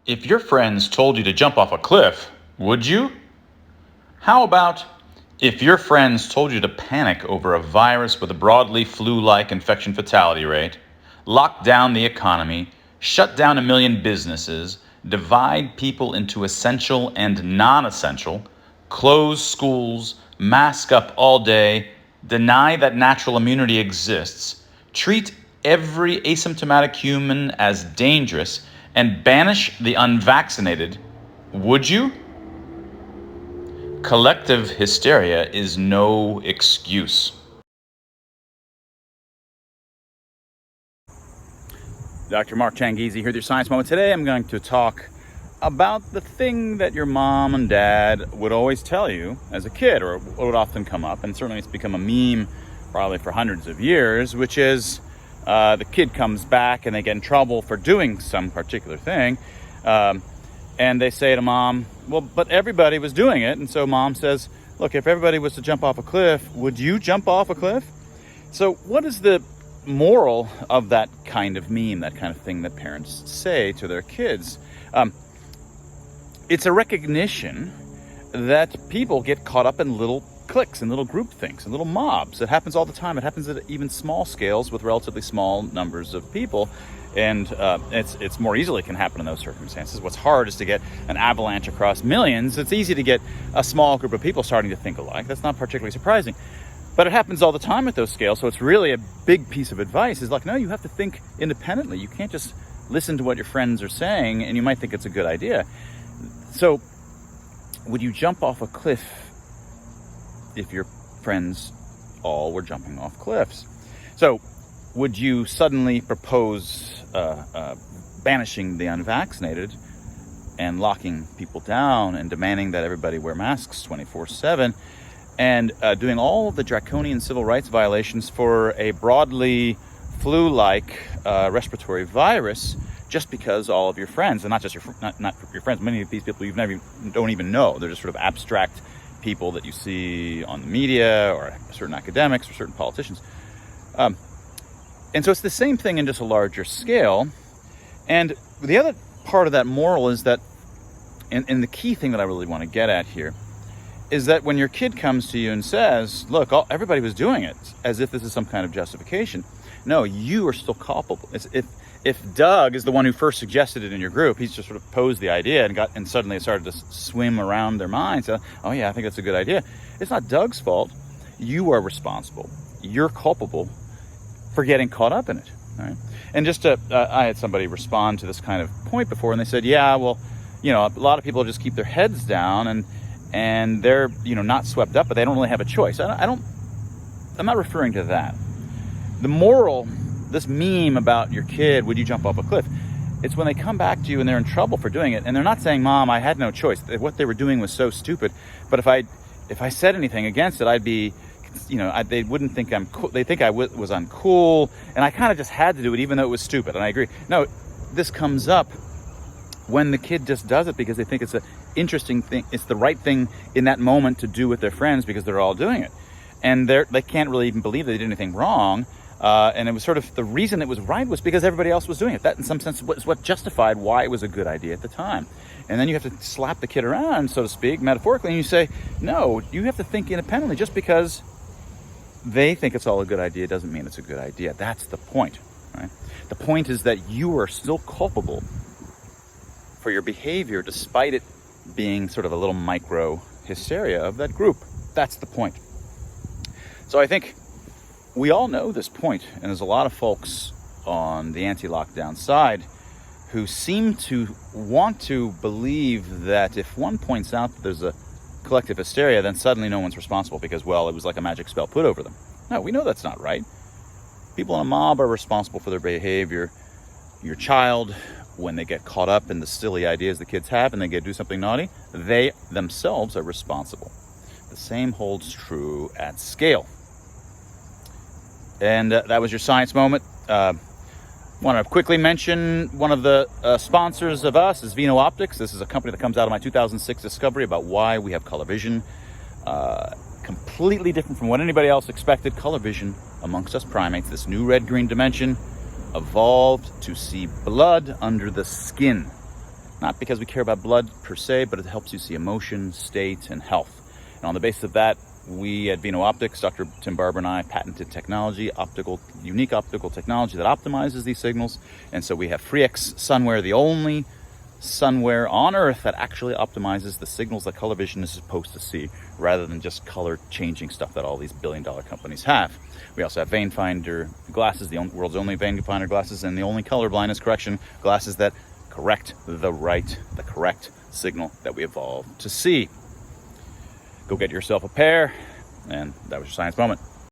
If your friends told you to jump off a cliff, would you? How about if your friends told you to panic over a virus with a broadly flu-like infection fatality rate, lock down the economy, shut down 1 million businesses, divide people into essential and non-essential, close schools, mask up all day, deny that natural immunity exists, treat every asymptomatic human as dangerous, and banish the unvaccinated, would you? Collective hysteria is no excuse. Dr. Mark Changizi here with your Science Moment. Today I'm going to talk about the thing that your mom and dad would always tell you as a kid, or would often come up, and certainly it's become a meme probably for hundreds of years, which is the kid comes back and they get in trouble for doing some particular thing. And they say to mom, well, but everybody was doing it. And so mom says, look, if everybody was to jump off a cliff, would you jump off a cliff? So what is the moral of that kind of meme, that kind of thing that parents say to their kids? It's a recognition that people get caught up in little cliques and little group things and little mobs. It happens all the time. It happens at even small scales with relatively small numbers of people. And it's more easily can happen in those circumstances. What's hard is to get an avalanche across millions. It's easy to get a small group of people starting to think alike. That's not particularly surprising. But it happens all the time at those scales. So it's really a big piece of advice is like, no, you have to think independently. You can't just listen to what your friends are saying and you might think it's a good idea. So would you jump off a cliff if your friends all were jumping off cliffs? So would you suddenly propose banishing the unvaccinated and locking people down and demanding that everybody wear masks 24/7 and doing all of the draconian civil rights violations for a broadly flu-like respiratory virus just because all of your friends, and not just not your friends, many of these people don't even know. They're just sort of abstract people that you see on the media or certain academics or certain politicians. And so it's the same thing in just a larger scale. And the other part of that moral is that, and the key thing that I really want to get at here, is that when your kid comes to you and says, look, everybody was doing it, as if this is some kind of justification. No, you are still culpable. If Doug is the one who first suggested it in your group, he's just sort of posed the idea and suddenly it started to swim around their minds. Oh yeah, I think that's a good idea. It's not Doug's fault. You are responsible. You're culpable for getting caught up in it. All right? And just I had somebody respond to this kind of point before, and they said, yeah, well, a lot of people just keep their heads down and they're, not swept up, but they don't really have a choice. I'm not referring to that. The moral, this meme about your kid, would you jump off a cliff? It's when they come back to you and they're in trouble for doing it, and they're not saying, Mom, I had no choice. What they were doing was so stupid. But if I said anything against it, I'd be, they wouldn't think I'm cool. They think I was uncool, and I kind of just had to do it, even though it was stupid. And I agree. No, this comes up when the kid just does it because they think it's an interesting thing. It's the right thing in that moment to do with their friends because they're all doing it, and they can't really even believe they did anything wrong. And it was sort of the reason it was right was because everybody else was doing it. That, in some sense, was what justified why it was a good idea at the time. And then you have to slap the kid around, so to speak, metaphorically, and you say, no, you have to think independently. Just because they think it's all a good idea doesn't mean it's a good idea. That's the point, right? The point is that you are still culpable for your behavior, despite it being sort of a little micro hysteria of that group. That's the point. So I think we all know this point, and there's a lot of folks on the anti-lockdown side who seem to want to believe that if one points out that there's a collective hysteria, then suddenly no one's responsible because, well, it was like a magic spell put over them. No, we know that's not right. People in a mob are responsible for their behavior. Your child, when they get caught up in the silly ideas the kids have and they do something naughty, they themselves are responsible. The same holds true at scale. And that was your Science Moment. Want to quickly mention one of the sponsors of us is Vino Optics. This is a company that comes out of my 2006 discovery about why we have color vision. Completely different from what anybody else expected. Color vision amongst us primates, this new red-green dimension, evolved to see blood under the skin. not because we care about blood per se, but it helps you see emotion, state, and health. And on the basis of that, we at Vino Optics, Dr. Tim Barber and I, patented technology, unique optical technology that optimizes these signals. And so we have FreeX Sunwear, the only sunwear on Earth that actually optimizes the signals that color vision is supposed to see, rather than just color changing stuff that all these billion-dollar companies have. We also have Vanefinder glasses, the world's only Vanefinder glasses, and the only color blindness correction glasses that correct the correct signal that we evolved to see. Go get yourself a pair, and that was your science moment.